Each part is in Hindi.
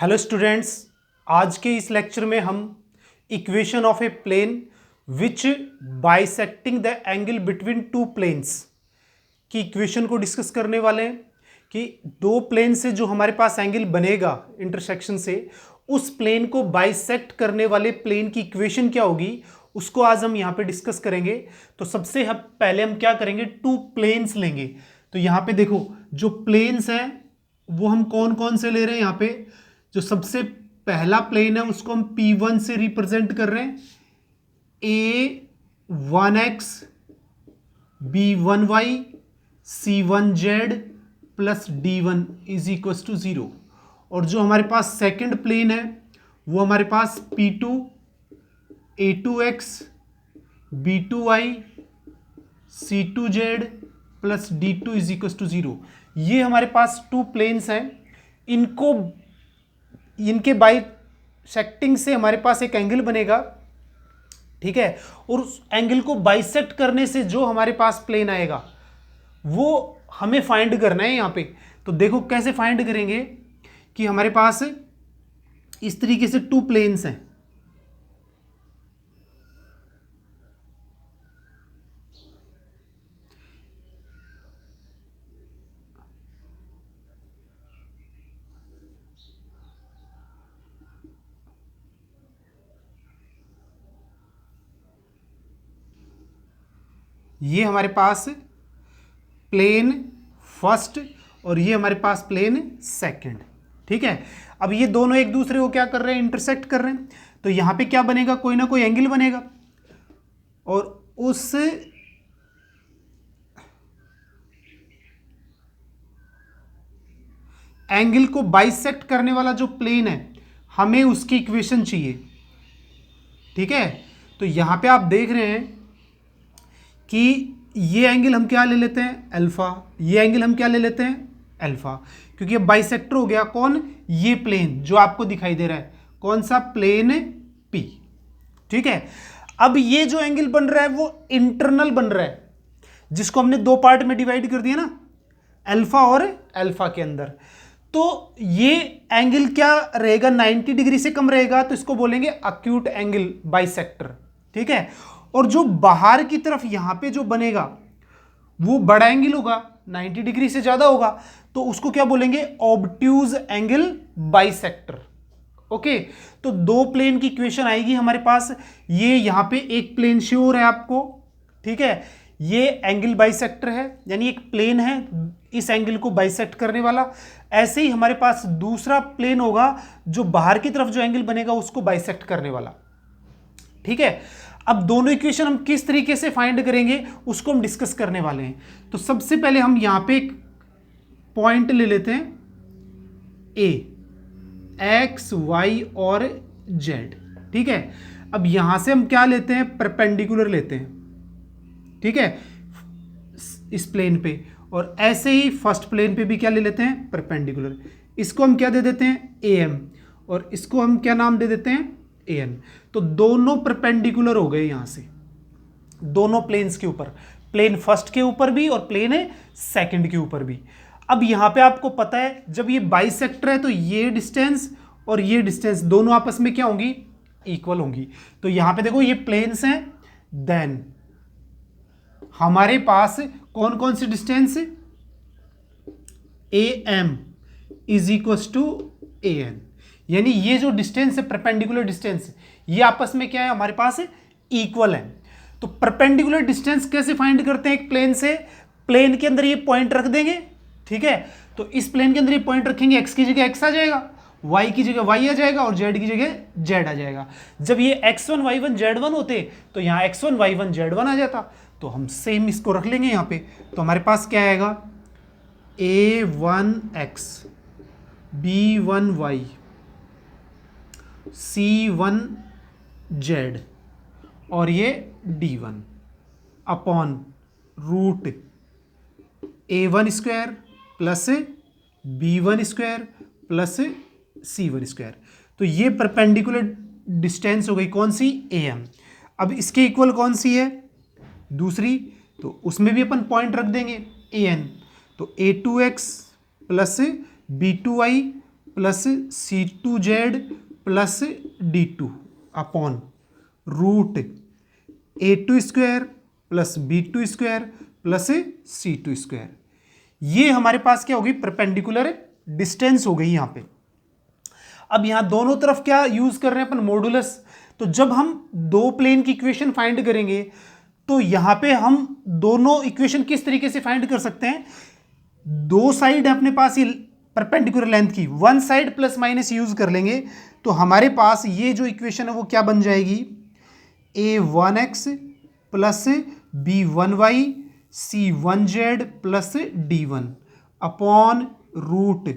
हेलो स्टूडेंट्स, आज के इस लेक्चर में हम equation of a plane which bisecting the angle between two planes की इक्वेशन को डिस्कस करने वाले हैं कि दो प्लेन से जो हमारे पास एंगल बनेगा इंटरसेक्शन से, उस प्लेन को बाइसेक्ट करने वाले प्लेन की इक्वेशन क्या होगी उसको आज हम यहाँ पे डिस्कस करेंगे। तो सबसे पहले हम क्या करेंगे, टू प्लेन्स लेंगे। तो यहाँ पे देखो जो प्लेन्स हैं वो हम कौन कौन से ले रहे हैं। यहाँ पे जो सबसे पहला प्लेन है उसको हम P1 से रिप्रेजेंट कर रहे हैं, A1x B1y C1z plus D1 is equal to 0। और जो हमारे पास सेकंड प्लेन है वो हमारे पास P2 A2x B2y C2z plus D2 is equal to 0। ये हमारे पास टू प्लेन्स हैं। इनके बाइसेक्टिंग से हमारे पास एक एंगल बनेगा, ठीक है। और उस एंगल को बाइसेक्ट करने से जो हमारे पास प्लेन आएगा वो हमें फाइंड करना है यहाँ पे। तो देखो कैसे फाइंड करेंगे कि हमारे पास इस तरीके से टू प्लेन्स हैं। ये हमारे पास प्लेन फर्स्ट और ये हमारे पास प्लेन सेकंड, ठीक है। अब ये दोनों एक दूसरे को क्या कर रहे हैं, इंटरसेक्ट कर रहे हैं। तो यहां पे क्या बनेगा, कोई ना कोई एंगल बनेगा और उस एंगल को बाइसेक्ट करने वाला जो प्लेन है हमें उसकी इक्वेशन चाहिए, ठीक है। तो यहां पे आप देख रहे हैं कि ये एंगल हम क्या ले लेते हैं, अल्फा। ये एंगल हम क्या ले लेते हैं, अल्फा, क्योंकि अब बाइसेक्टर हो गया कौन, ये प्लेन जो आपको दिखाई दे रहा है, कौन सा, प्लेन पी, ठीक है। अब ये जो एंगल बन रहा है वो इंटरनल बन रहा है, जिसको हमने दो पार्ट में डिवाइड कर दिया ना, अल्फा और अल्फा के अंदर। तो ये एंगल क्या रहेगा, 90 डिग्री से कम रहेगा, तो इसको बोलेंगे अक्यूट एंगल बाइसेक्टर, ठीक है। और जो बाहर की तरफ यहां पे जो बनेगा वो बड़ा एंगल होगा, 90 डिग्री से ज्यादा होगा, तो उसको क्या बोलेंगे, ऑब्ट्यूज एंगल बाइसेक्टर। ओके, तो दो प्लेन की इक्वेशन आएगी हमारे पास। ये यहां पे एक प्लेन श्योर है आपको, ठीक है, ये एंगल बाइसेक्टर है, यानी एक प्लेन है इस एंगल को बाइसेक्ट करने वाला। ऐसे ही हमारे पास दूसरा प्लेन होगा जो बाहर की तरफ जो एंगल बनेगा उसको बाइसेक्ट करने वाला, ठीक है। अब दोनों इक्वेशन हम किस तरीके से फाइंड करेंगे उसको हम डिस्कस करने वाले हैं। तो सबसे पहले हम यहां पे एक पॉइंट ले लेते हैं, ए, एक्स वाई और जेड, ठीक है। अब यहां से हम क्या लेते हैं, परपेंडिकुलर लेते हैं, ठीक है, इस प्लेन पे। और ऐसे ही फर्स्ट प्लेन पे भी क्या ले लेते हैं, परपेंडिकुलर। इसको हम क्या दे देते हैं, ए एम, और इसको हम क्या नाम दे देते हैं, ए एन। तो दोनों परपेंडिकुलर हो गए यहां से, दोनों प्लेन्स के ऊपर, प्लेन फर्स्ट के ऊपर भी और प्लेन सेकंड के ऊपर भी। अब यहां पे आपको पता है जब ये बाइसेक्टर है तो ये डिस्टेंस और ये डिस्टेंस दोनों आपस में क्या होंगी, इक्वल होंगी। तो यहां पे देखो ये प्लेन्स हैं, देन हमारे पास कौन कौन सी distance, A M is equal to A N, यानी ये जो डिस्टेंस है परपेंडिकुलर डिस्टेंस, ये आपस में क्या है, हमारे पास इक्वल है। तो परपेंडिकुलर डिस्टेंस कैसे फाइंड करते हैं, एक प्लेन से, प्लेन के अंदर ये पॉइंट रख देंगे, ठीक है। तो इस प्लेन के अंदर ये पॉइंट रखेंगे, एक्स की जगह एक्स आ जाएगा, वाई की जगह वाई आ जाएगा और जेड की जगह जेड आ जाएगा। जब ये x1 y1 z1 होते तो यहाँ x1 y1 z1 आ जाता। तो हम सेम इसको रख लेंगे यहाँ पे। तो हमारे पास क्या आएगा, a1x b1y c1z और ये d1 upon root a1 square plus b1 square plus c1 square. तो ये परपेंडिकुलर डिस्टेंस हो गई कौन सी, am। अब इसके इक्वल कौन सी है, दूसरी, तो उसमें भी अपन पॉइंट रख देंगे an। तो a2x plus b2y plus C2Z plus D2 upon root A2 square plus B2 square plus C2 square. ये हमारे पास क्या होगी, परपेंडिकुलर डिस्टेंस हो गई यहां पे। अब यहां दोनों तरफ क्या यूज कर रहे हैं अपन, मॉडुलस। तो जब हम दो प्लेन की इक्वेशन फाइंड करेंगे तो यहां पे हम दोनों इक्वेशन किस तरीके से फाइंड कर सकते हैं, दो साइड अपने पास ये परपेंडिकुलर लेंथ की, one side plus minus use कर लेंगे तो हमारे पास ये जो इक्वेशन है वो क्या बन जाएगी, A1x plus B1y C1z plus D1 upon root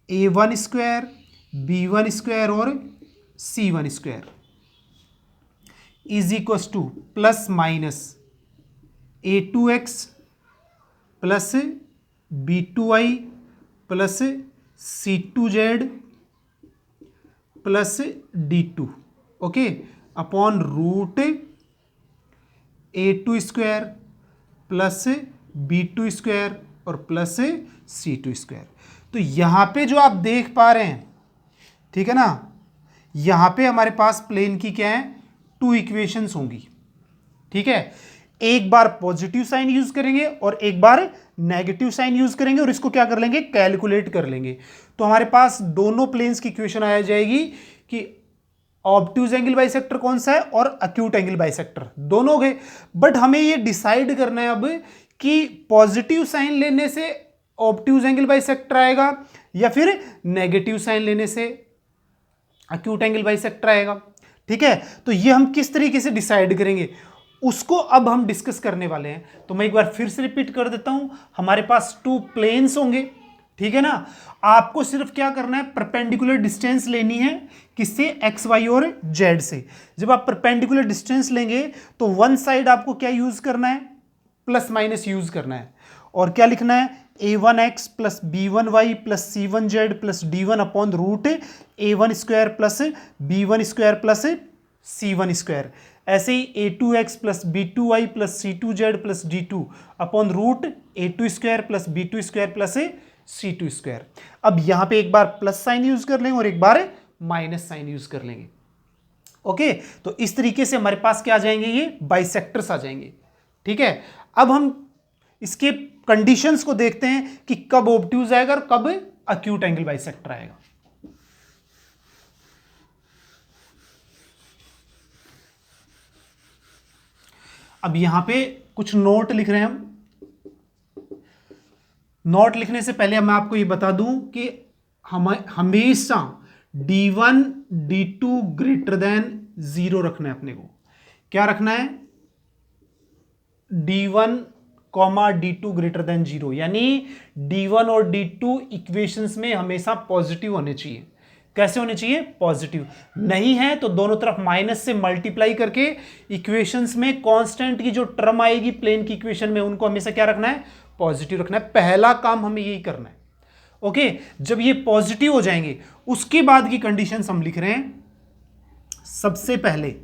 A1 square B1 square और C1 square is equal to plus minus A2x plus B2y plus C2z plus D2 okay upon root A2 square plus B2 square और प्लस C2 स्क्वायर। तो यहां पे जो आप देख पा रहे हैं, ठीक है ना, यहां पे हमारे पास प्लेन की क्या है, टू इक्वेशंस होंगी। ठीक है, एक बार पॉजिटिव साइन यूज करेंगे और एक बार नेगेटिव साइन यूज करेंगे और इसको क्या कर लेंगे, कैलकुलेट कर लेंगे। तो हमारे पास दोनों प्लेन्स की इक्वेशन आ जाएगी कि ऑब्ट्यूज एंगल बाइसेक्टर कौन सा है और एक्यूट एंगल बाइसेक्टर, दोनों गए। बट हमें ये डिसाइड करना है अब कि पॉजिटिव साइन लेने से ऑब्ट्यूज एंगल बाइसेक्टर आएगा या फिर नेगेटिव साइन लेने से एक्यूट एंगल बाइसेक्टर आएगा। ठीक है, तो ये हम किस तरीके से डिसाइड करेंगे उसको अब हम डिस्कस करने वाले हैं। तो मैं एक बार फिर से रिपीट कर देता हूं, हमारे पास टू प्लेन्स होंगे, ठीक है ना। आपको सिर्फ क्या करना है, परपेंडिकुलर डिस्टेंस लेनी है, किससे, एक्स वाई और जेड से। जब आप परपेंडिकुलर डिस्टेंस लेंगे तो वन साइड आपको क्या यूज करना है, प्लस माइनस यूज करना है और क्या लिखना है, A1x plus B1y plus C1z plus D1 upon root A1 square plus B1 square plus C1 square. ऐसे ही A2x plus B2y plus C2z plus D2 upon root A2 square plus B2 square plus C2 square. अब यहां पे एक बार प्लस साइन यूज कर लेंगे और एक बार माइनस साइन यूज कर लेंगे। ओके, तो इस तरीके से हमारे पास क्या आ जाएंगे, ये बाइसेक्टर्स आ जाएंगे। ठीक है, अब हम इसके कंडीशंस को देखते हैं कि कब ऑब्ट्यूज आएगा और कब एक्यूट एंगल बाइसेक्टर आएगा। अब यहां पे कुछ नोट लिख रहे हैं हम। नोट लिखने से पहले मैं आपको ये बता दूं कि हमेशा D1 D2 ग्रेटर देन 0 रखना है अपने को। क्या रखना है, D1 D2 ग्रेटर देन 0, यानी D1 और D2 इक्वेशंस में हमेशा पॉजिटिव होने चाहिए। कैसे होने चाहिए, पॉजिटिव। नहीं है तो दोनों तरफ माइनस से मल्टीप्लाई करके इक्वेशंस में कांस्टेंट की जो टर्म आएगी प्लेन की इक्वेशन में, उनको हमेशा क्या रखना है, पॉजिटिव रखना है। पहला काम हमें यही करना है। ओके, जब ये पॉजिटिव हो जाएंगे उसके बाद की कंडीशंस हम लिख रहे हैं। सबसे पहले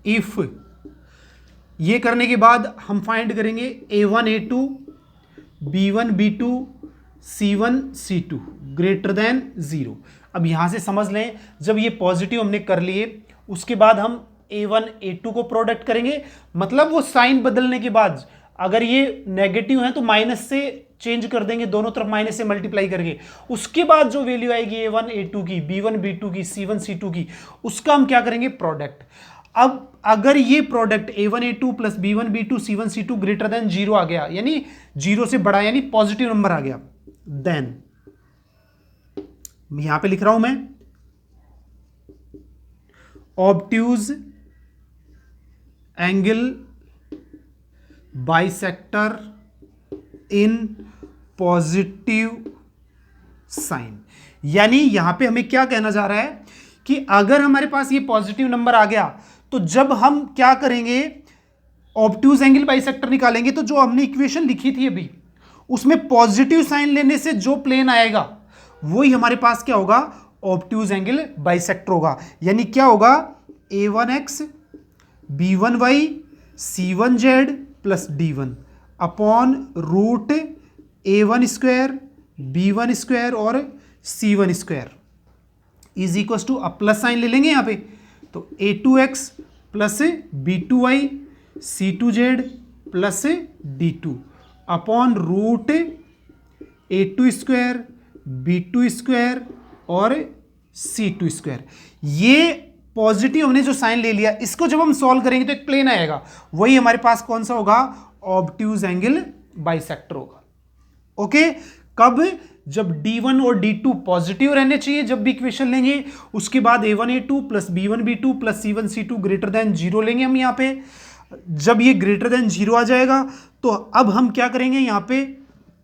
इफ, ये करने के बाद हम फाइंड करेंगे A1 A2 B1 B2 C1 C2 greater than 0। अब यहां से समझ लें, जब ये पॉजिटिव हमने कर लिए उसके बाद हम A1 A2 को प्रोडक्ट करेंगे। मतलब वो साइन बदलने के बाद अगर ये नेगेटिव है तो माइनस से चेंज कर देंगे, दोनों तरफ माइनस से मल्टीप्लाई करके। उसके बाद जो वैल्यू आएगी A1 A2 की, B1 B2 की, C1 C2 की, उसका हम क्या करेंगे, प्रोडक्ट। अब अगर ये product A1 A2 plus B1 B2 C1 C2 greater than 0 आ गया, यानी 0 से बड़ा, यानी पॉजिटिव नंबर आ गया, देन यहां पे लिख रहा हूं मैं, obtuse angle bisector in positive sign. यानी यहां पे हमें क्या कहना जा रहा है कि अगर हमारे पास ये पॉजिटिव नंबर आ गया तो जब हम क्या करेंगे, ऑब्ट्यूज एंगल बाइसेक्टर निकालेंगे, तो जो हमने इक्वेशन लिखी थी अभी उसमें पॉजिटिव साइन लेने से जो प्लेन आएगा वही हमारे पास क्या होगा, ऑब्ट्यूज एंगल बाइसेक्टर होगा। यानी क्या होगा, A1x B1y C1z plus D1 upon root A1 square B1 square और c1 square is equal to, अब प्लस साइन ले लेंगे यहाँ पे, तो a2x plus b2y c2z plus d2 upon root a2 square b2 square और c2 स्क्वायर। ये पॉजिटिव हमने जो साइन ले लिया, इसको जब हम सॉल्व करेंगे तो एक प्लेन आएगा, वही हमारे पास कौन सा होगा, ऑब्ट्यूज एंगल बाइसेक्टर होगा। ओके, कब, जब d1 और d2 पॉजिटिव रहने चाहिए जब भी इक्वेशन लेंगे, उसके बाद a1 a2 plus b1 b2 plus c1 c2 greater than 0 लेंगे हम यहाँ पे। जब ये ग्रेटर देन 0 आ जाएगा तो अब हम क्या करेंगे, यहाँ पे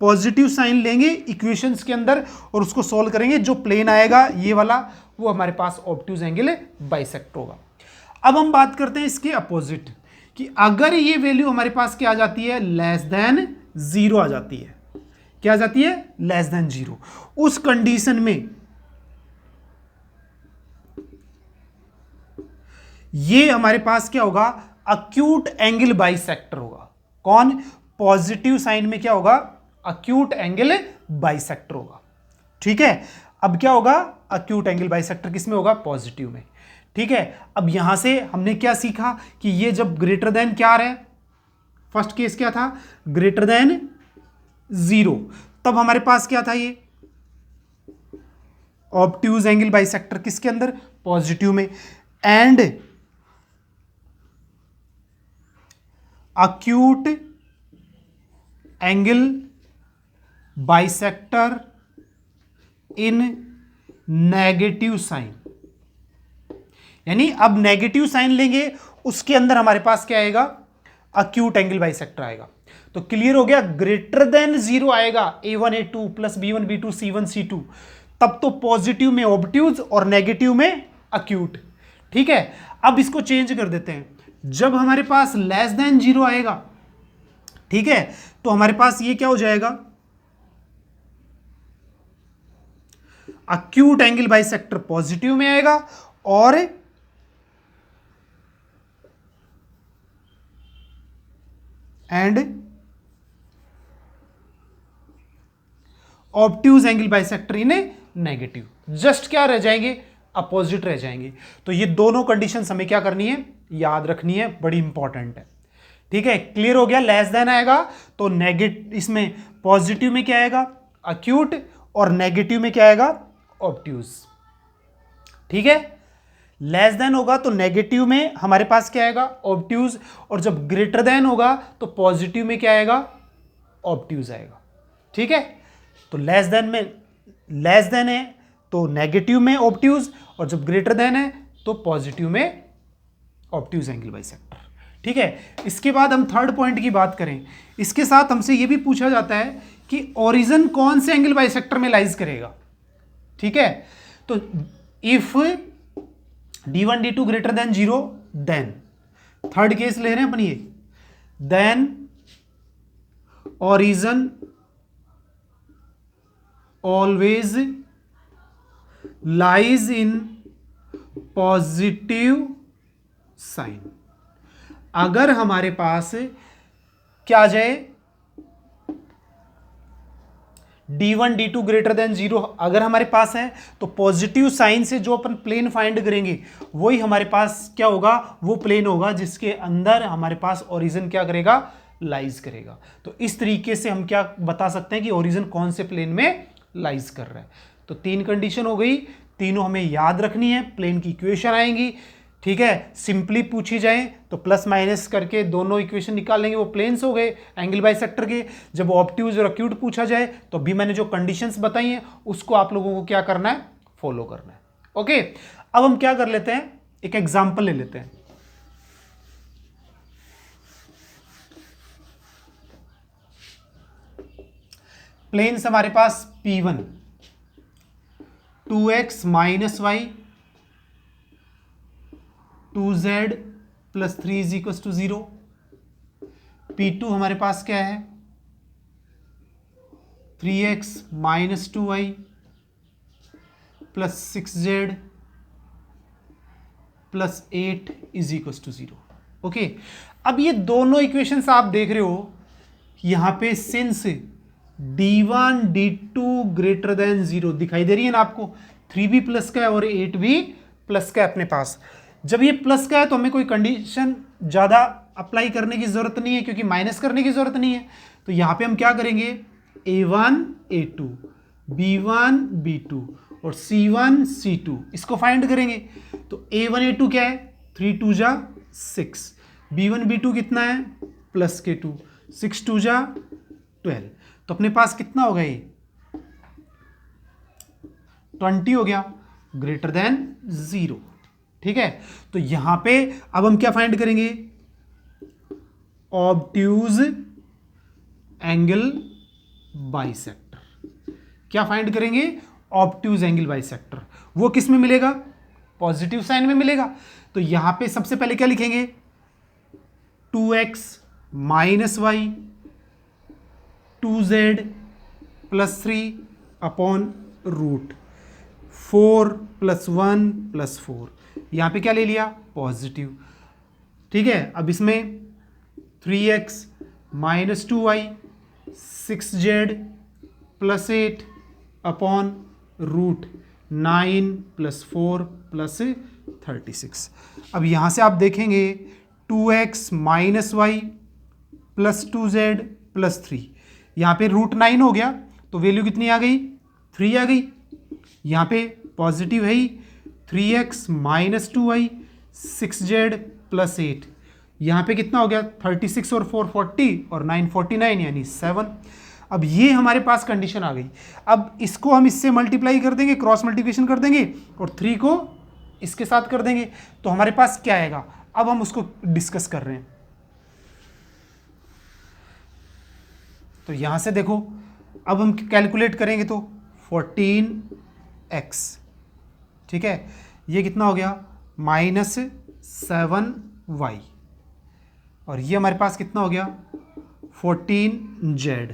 पॉजिटिव साइन लेंगे इक्वेशंस के अंदर और उसको सॉल्व करेंगे, जो प्लेन आएगा ये वाला वो हमारे पास ऑब्ट्यूज एंगल बाइसेक्टर होगा। अब हम बात करते हैं इसके अपोजिट, कि अगर ये वैल्यू हमारे पास क्या आ जाती है, लेस देन 0 आ जाती है, क्या आ जाती है, लेस देन 0, उस कंडीशन में ये हमारे पास क्या होगा, अक्यूट एंगल बाइसेक्टर होगा। कौन, पॉजिटिव साइन में क्या होगा, अक्यूट एंगल बाइसेक्टर होगा। ठीक है, अब क्या होगा, अक्यूट एंगल बाइसेक्टर किसमें होगा, पॉजिटिव में। ठीक है, अब यहां से हमने क्या सीखा कि ये जब ग्रेटर देन क्या आ रहा है, फर्स्ट केस क्या था, ग्रेटर देन 0, तब हमारे पास क्या था, ये ऑब्ट्यूज एंगल बाइसेक्टर किसके अंदर, पॉजिटिव में, and acute angle bisector in negative sign, यानी अब नेगेटिव साइन लेंगे उसके अंदर हमारे पास क्या आएगा, अक्यूट एंगल बाइसेक्टर आएगा। तो क्लियर हो गया, ग्रेटर देन 0 आएगा a1 a2 plus b1 b2 c1 c2, तब तो पॉजिटिव में ऑब्ट्यूज और नेगेटिव में अक्यूट। ठीक है, अब इसको चेंज कर देते हैं, जब हमारे पास लेस देन 0 आएगा, ठीक है, तो हमारे पास ये क्या हो जाएगा, अक्यूट एंगल बाइसेक्टर पॉजिटिव में आएगा और and obtuse angle bisector in negative, just क्या रह जाएंगे, अपोजिट रह जाएंगे। तो ये दोनों कंडीशन हमें क्या करनी है, याद रखनी है, बड़ी इंपॉर्टेंट है। ठीक है, क्लियर हो गया, लेस देन आएगा तो नेगेटिव, इसमें पॉजिटिव में क्या आएगा, अक्यूट, और नेगेटिव में क्या आएगा, ऑब्ट्यूज। ठीक है, लेस देन होगा तो नेगेटिव में हमारे पास क्या आएगा, ऑब्ट्यूज, और जब ग्रेटर देन होगा तो पॉजिटिव में क्या आएगा, ऑब्ट्यूज आएगा। ठीक है, तो लेस देन है तो नेगेटिव में ऑब्ट्यूज, और जब ग्रेटर देन है तो पॉजिटिव में ऑब्ट्यूज एंगल बाइसेक्टर। ठीक है, इसके बाद हम थर्ड पॉइंट की बात करें, इसके साथ हमसे यह भी पूछा जाता है कि ओरिजिन कौन से एंगल बाइसेक्टर में लाइज करेगा। ठीक है, तो if d1 d2 greater than 0, then third case ले रहे हैं अपन, ये then origin always lies in positive sign. अगर हमारे पास क्या आ जाए, d1 d2 ग्रेटर देन 0 अगर हमारे पास है, तो पॉजिटिव साइन से जो अपन प्लेन फाइंड करेंगे वही हमारे पास क्या होगा, वो प्लेन होगा जिसके अंदर हमारे पास ओरिजिन क्या करेगा, लाइज करेगा। तो इस तरीके से हम क्या बता सकते हैं कि ओरिजिन कौन से प्लेन में लाइज कर रहा है। तो तीन कंडीशन हो गई, तीनों हमें याद रखनी है, प्लेन की इक्वेशन आएंगी। ठीक है, सिंपली पूछी जाए तो प्लस माइनस करके दोनों इक्वेशन निकाल लेंगे, वो प्लेन्स हो गए एंगल बाइसेक्टर के। जब ऑब्ट्यूज और अक्यूट पूछा जाए तो अभी मैंने जो कंडीशंस बताई हैं उसको आप लोगों को क्या करना है, फॉलो करना है। ओके, अब हम क्या कर लेते हैं, एक एग्जाम्पल ले लेते हैं। प्लेन्स हमारे पास P1 2x minus Y 2z plus 3 is equal to 0। P2 हमारे पास क्या है, 3x minus 2y plus 6z plus 8 is equal to 0। Okay, अब ये दोनों इक्वेशंस आप देख रहे हो, यहां पे since D1 D2 greater than 0 दिखाई दे रही है ना आपको, 3 भी प्लस का है और 8 भी प्लस का है अपने पास। जब ये प्लस का है तो हमें कोई कंडीशन ज़्यादा अप्लाई करने की ज़रूरत नहीं है, क्योंकि माइनस करने की ज़रूरत नहीं है। तो यहाँ पे हम क्या करेंगे, A1 A2 B1 B2 और C1 C2 इसको फाइंड करेंगे। तो A1 A2 क्या है, 3 2 जा 6, B1 B2 कितना है प्लस के 2, 6 2 जा 12, तो अपने पास कितना होगा ये 20 हो गया, ग्रेटर देन 0। ठीक है, तो यहां पे अब हम क्या फाइंड करेंगे, ऑब्ट्यूज एंगल बाइसेक्टर। क्या फाइंड करेंगे, ऑब्ट्यूज एंगल बाइसेक्टर। वो किस में मिलेगा, पॉजिटिव साइन में मिलेगा। तो यहां पे सबसे पहले क्या लिखेंगे, 2x minus Y 2z plus 3 upon root 4 plus 1 plus 4, यहां पे क्या ले लिया, पॉजिटिव। ठीक है, अब इसमें 3x minus 2y 6z plus 8 upon root 9 plus 4 plus 36। अब यहां से आप देखेंगे 2x minus Y plus 2z plus 3, यहां पे रूट 9 हो गया तो वैल्यू कितनी आ गई, 3 आ गई। यहां पे पॉजिटिव है ही, 3x minus 2y 6z plus 8, यहाँ पे कितना हो गया 36 और 4 40 और 9 49 यानी 7। अब ये हमारे पास कंडीशन आ गई। अब इसको हम इससे मल्टीप्लाई कर देंगे, क्रॉस मल्टीप्लिकेशन कर देंगे और 3 को इसके साथ कर देंगे, तो हमारे पास क्या आएगा, अब हम उसको डिस्कस कर रहे हैं। तो यहां से देखो, अब हम कैलकुलेट करेंगे तो 14x, ठीक है, ये कितना हो गया माइनस 7y, और ये हमारे पास कितना हो गया 14z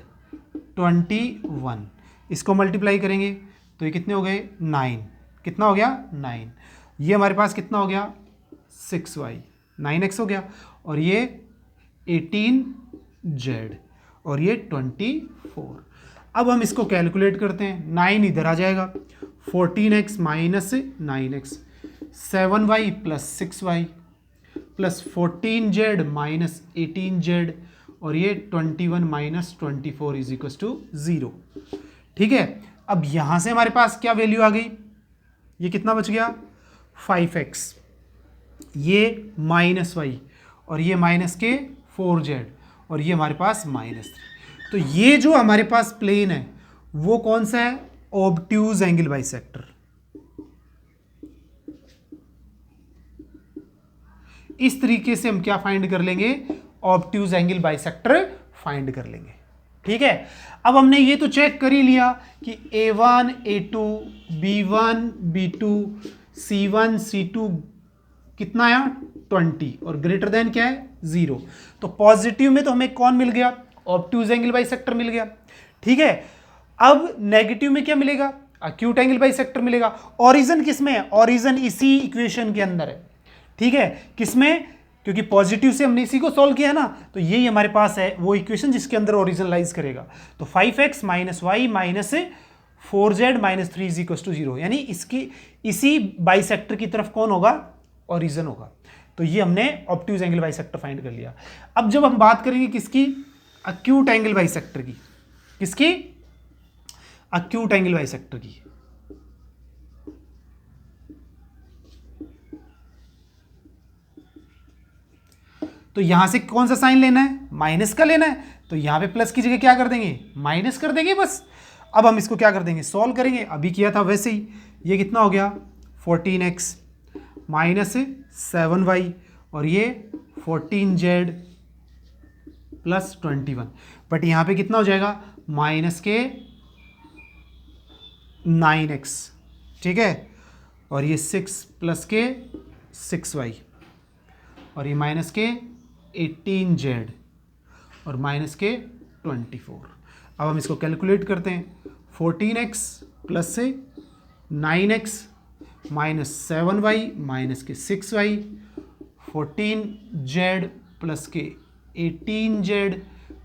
21, इसको मल्टीप्लाई करेंगे तो ये कितने हो गए 9, कितना हो गया 9, ये हमारे पास कितना हो गया 6y 9x हो गया, और ये 18z और ये 24। अब हम इसको कैलकुलेट करते हैं, 9 इधर आ जाएगा, 14x minus 9x 7y plus 6y plus 14z minus 18z और ये 21 माइनस 24 इज इक्वल टू 0। ठीक है, अब यहां से हमारे पास क्या वैल्यू आ गई, ये कितना बच गया 5x, ये माइनस वाई और ये माइनस के 4z और ये हमारे पास माइनस 3। तो ये जो हमारे पास प्लेन है वो कौन सा है, ऑब्ट्यूज एंगल बाइसेक्टर। इस तरीके से हम क्या फाइंड कर लेंगे, ऑब्ट्यूज एंगल बाइसेक्टर फाइंड कर लेंगे। ठीक है, अब हमने ये तो चेक कर ही लिया कि A1 A2 B1 B2 C1 C2 कितना आया 20 और ग्रेटर देन क्या है 0। तो पॉजिटिव में तो हमें कौन मिल गया, ऑब्ट्यूज एंगल बाइसेक्टर मिल गया। ठीक है, अब नेगेटिव में क्या मिलेगा, एक्यूट एंगल बाइसेक्टर मिलेगा। ओरिजिन किसमें है, ओरिजिन इसी इक्वेशन के अंदर है। ठीक है, किसमें, क्योंकि पॉजिटिव से हमने इसी को सॉल्व किया ना, तो यही हमारे पास है वो इक्वेशन जिसके अंदर ओरिजिन लाइज करेगा। तो 5x minus Y minus 4z minus 3 is equal to 0, यानी इसकी इसी बाइसेक्टर की तरफ कौन होगा, ओरिजिन होगा। तो ये हमने ऑब्ट्यूज एंगल बाइसेक्टर फाइंड कर लिया। अब जब हम बात करेंगे किसकी, एक्यूट एंगल बाइसेक्टर की, किसकी, एक्यूट एंगल बाइसेक्टर की। तो यहां से कौन सा साइन लेना है, माइनस का लेना है, तो यहां पे प्लस की जगह क्या कर देंगे, माइनस कर देंगे बस। अब हम इसको क्या कर देंगे, सॉल्व करेंगे, अभी किया था वैसे ही। ये कितना हो गया 14x माइनस 7y और ये 14z प्लस 21, बट यहां पे कितना हो जाएगा माइनस के 9x, ठीक है, और ये 6 प्लस के 6y और ये माइनस के 18z और माइनस के 24। अब हम इसको कैलकुलेट करते हैं, 14x प्लस से 9x माइनस 7y माइनस के 6y 14z प्लस के 18z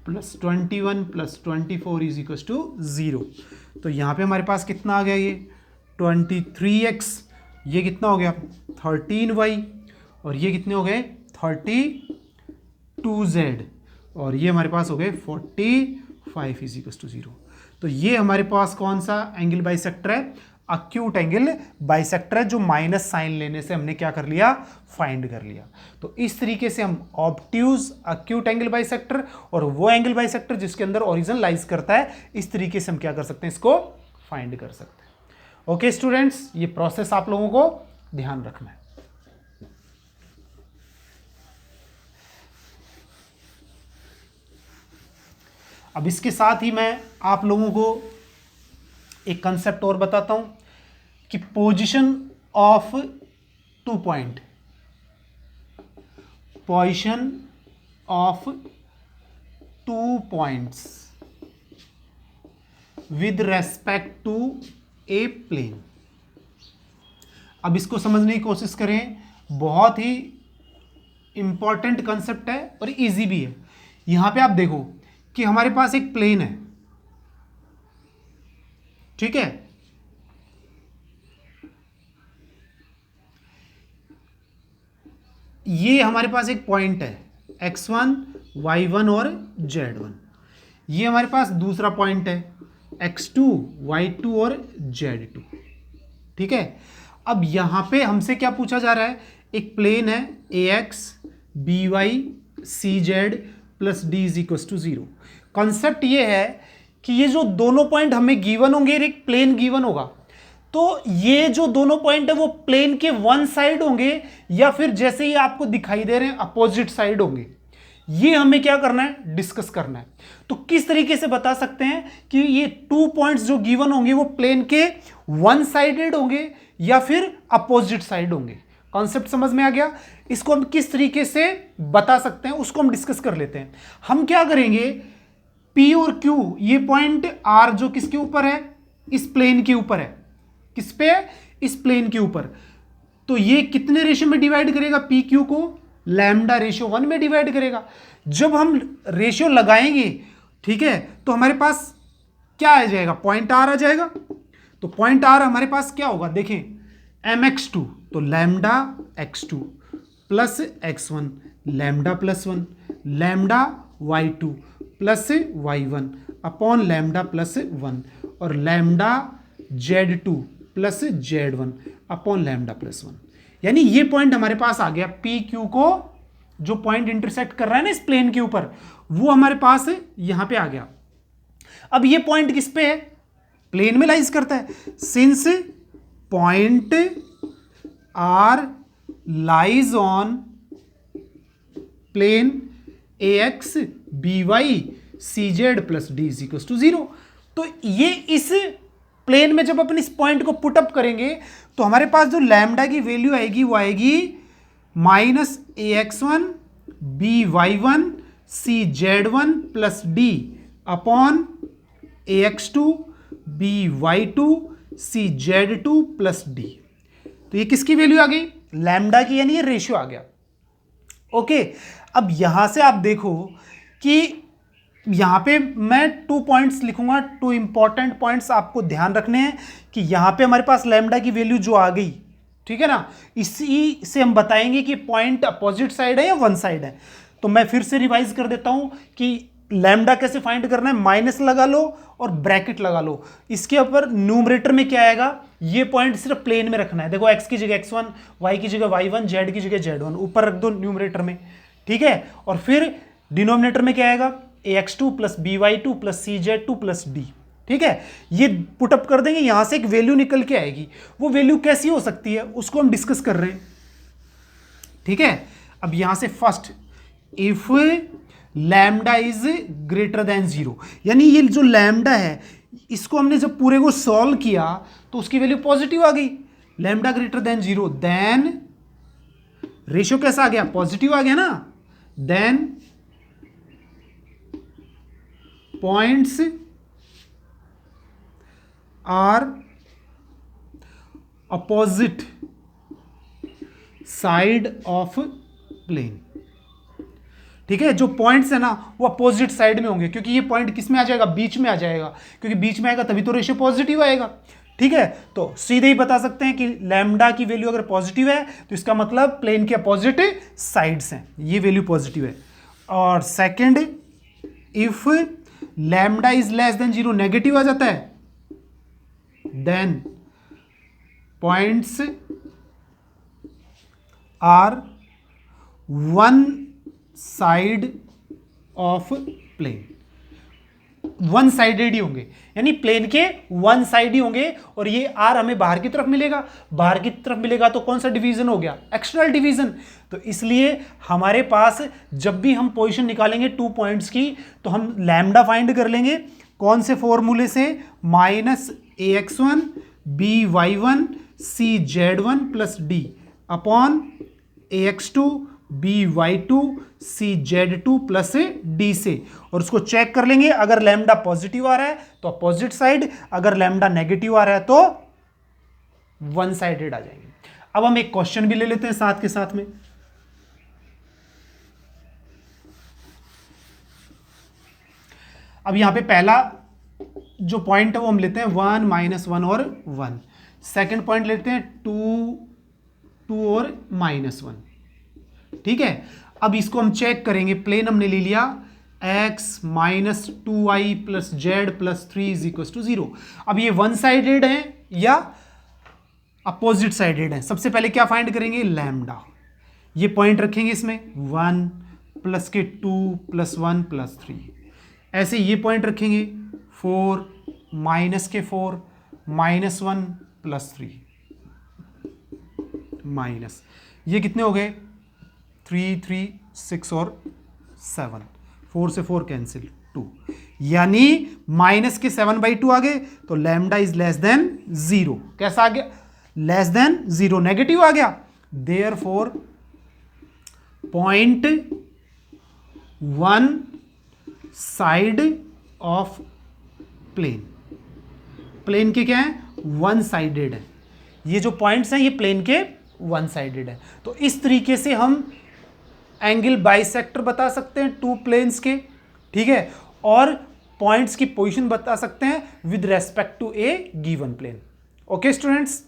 plus 21 plus 24 is equal to 0। तो यहाँ पे हमारे पास कितना आ गया, ये 23x, ये कितना हो गया 13y, और ये कितने हो गए 32z, और ये हमारे पास हो गए 45 इज इक्वल टू 0। तो ये हमारे पास कौन सा एंगल बाइसेक्टर है, अक्यूट एंगल बाइसेक्टर है, जो माइनस साइन लेने से हमने क्या कर लिया, फाइंड कर लिया। तो इस तरीके से हम ऑब्ट्यूज, अक्यूट एंगल बाइसेक्टर और वो एंगल बाइसेक्टर जिसके अंदर ओरिजिन लाइज करता है, इस तरीके से हम क्या कर सकते हैं, इसको फाइंड कर सकते हैं। ओके स्टूडेंट्स, ये प्रोसेस आप लोगों को ध्यान रखना है। अब इसके साथ ही मैं आप लोगों को एक कंसेप्ट और बताता हूं कि position of 2 point, position of 2 points with respect to a plane. अब इसको समझने की कोशिश करें, बहुत ही इंपॉर्टेंट कंसेप्ट है और इजी भी है। यहां पे आप देखो कि हमारे पास एक प्लेन है, ठीक है, ये हमारे पास एक पॉइंट है x1, y1 और z1। ये हमारे पास दूसरा पॉइंट है x2, y2 और z2, ठीक है। अब यहां पे हमसे क्या पूछा जा रहा है, एक प्लेन है ax by cz plus D is equal to 0। Concept ये है कि ये जो दोनों पॉइंट हमें गिवन होंगे, एक प्लेन गिवन होगा, तो ये जो दोनों पॉइंट है वो प्लेन के वन साइड होंगे या फिर जैसे ही आपको दिखाई दे रहे हैं अपोजिट साइड होंगे। ये हमें क्या करना है, डिस्कस करना है। तो किस तरीके से बता सकते हैं कि ये 2 पॉइंट्स जो गिवन होंगे वो प्लेन के वन साइडेड होंगे या फिर अपोजिट साइड होंगे। कॉन्सेप्ट समझ में आ गया। इसको हम किस तरीके से बता सकते हैं उसको हम डिस्कस कर लेते हैं। हम क्या करेंगे, P और Q, ये पॉइंट R जो किसके ऊपर है, इस प्लेन के ऊपर है। किस पे है, इस प्लेन के ऊपर। तो ये कितने रेशियो में डिवाइड करेगा, पी क्यू को लैम्डा रेशियो 1 में डिवाइड करेगा। जब हम रेशियो लगाएंगे, ठीक है, तो हमारे पास क्या आ जाएगा, पॉइंट आर आ जाएगा। तो पॉइंट आर हमारे पास क्या होगा, देखें mx2, तो lambda x2 plus x1 lambda plus 1, lambda y2 plus y1 upon lambda plus 1, और lambda z2 plus z1 upon lambda plus 1। यानी ये पॉइंट हमारे पास आ गया, पी क्यू को जो पॉइंट इंटरसेक्ट कर रहा है ना इस प्लेन के ऊपर, वो हमारे पास यहां पे आ गया। अब ये पॉइंट किस पे है, प्लेन में लाइज करता है। Since point R lies on plane ax by cz plus D is equal to 0। तो ये इस प्लेन में जब अपन इस पॉइंट को पुट अप करेंगे तो हमारे पास जो लैम्डा की वैल्यू आएगी वो आएगी minus ax1 by1 cz1 plus D upon ax2 by2 cz2 plus D. तो ये किसकी वैल्यू आ गई, लैम्डा की, यानी ये रेशियो आ गया। ओके, अब यहां से आप देखो कि यहां पे मैं 2 पॉइंट्स लिखूंगा, 2 इंपॉर्टेंट पॉइंट्स आपको ध्यान रखने हैं कि यहां पे हमारे पास लैम्डा की वैल्यू जो आ गई, ठीक है ना, इसी से हम बताएंगे कि पॉइंट अपोजिट साइड है या वन साइड है। तो मैं फिर से रिवाइज कर देता हूं कि लैम्डा कैसे फाइंड करना है, माइनस लगा लो और ब्रैकेट लगा लो। इसके ऊपर न्यूमरेटर में क्या आएगा, ये पॉइंट सिर्फ प्लेन में रखना है। देखो x की जगह x1, y की जगह y1, z की जगह z1 ऊपर रख दो न्यूमरेटर में, ठीक है। और फिर डिनोमिनेटर में क्या आएगा, ax2 plus by2 plus cz2 plus d, ठीक है। ये पुटअप कर देंगे, यहां से एक वैल्यू निकल के आएगी। वो वैल्यू कैसी हो सकती है उसको हम डिस्कस कर रहे हैं, ठीक है। अब यहां से first, if lambda is greater than 0, यानी ये जो लैम्डा है इसको हमने जब पूरे को सॉल्व किया तो उसकी वैल्यू पॉजिटिव आ गई। Lambda greater than 0, then ratio कैसा आ गया, पॉजिटिव आ गया ना। Then points are opposite side of plane, ठीक है, जो पॉइंट्स है ना वो अपोजिट साइड में होंगे, क्योंकि ये पॉइंट किस में आ जाएगा, बीच में आ जाएगा, क्योंकि बीच में आएगा तभी तो रेशियो पॉजिटिव आएगा। ठीक है, तो सीधे ही बता सकते हैं कि लैम्डा की वैल्यू अगर पॉजिटिव है तो इसका मतलब प्लेन के अपोजिट साइड्स हैं, ये वैल्यू पॉजिटिव है। और second, if lambda is less than 0 negative आ जाता है, then points are one side of plane, one sided ही होंगे, यानी प्लेन के वन साइड ही होंगे। और ये आर हमें बाहर की तरफ मिलेगा, बाहर की तरफ मिलेगा तो कौन सा डिवीजन हो गया, एक्सटर्नल डिवीजन। तो इसलिए हमारे पास जब भी हम पोजीशन निकालेंगे 2 पॉइंट्स की, तो हम लैम्डा फाइंड कर लेंगे कौन से फॉर्मूले से, -ax1 by1 cz1 plus D upon ax2 by2 cz2 plus D से, और उसको चेक कर लेंगे। अगर लैम्डा पॉजिटिव आ रहा है तो अपोजिट साइड, अगर लैम्डा नेगेटिव आ रहा है तो वन साइडेड आ जाएंगे। अब हम एक क्वेश्चन भी ले लेते हैं साथ के साथ में। अब यहां पे पहला जो पॉइंट है वो हम लेते हैं 1 -1 और 1। सेकंड पॉइंट लेते हैं 2 और -1। ठीक है, अब इसको हम चेक करेंगे। प्लेन हमने ले लिया x - 2i plus Z plus 3 = 0। अब ये वन साइडेड है या अपोजिट साइडेड है, सबसे पहले क्या फाइंड करेंगे, लैम्डा। ये पॉइंट रखेंगे इसमें 1 प्लस के 2 प्लस 1 प्लस 3, ऐसे ये पॉइंट रखेंगे 4 माइनस के 4 -1 प्लस 3 माइनस, ये कितने हो गए 3 3 6 और 7, 4 से 4 कैंसिल 2, यानी -7/2 आ गए। तो लैम्डा इज लेस देन 0। कैसा आ गया, लेस देन 0, नेगेटिव आ गया। Therefore point one side of plane, plane के क्या है, वन साइडेड है। ये जो पॉइंट्स हैं ये प्लेन के वन साइडेड है। तो इस तरीके से हम एंगल बाइसेक्टर बता सकते हैं 2 प्लेन्स के। ठीक है, और पॉइंट्स की पोजीशन बता सकते हैं with respect to a given plane. Okay students.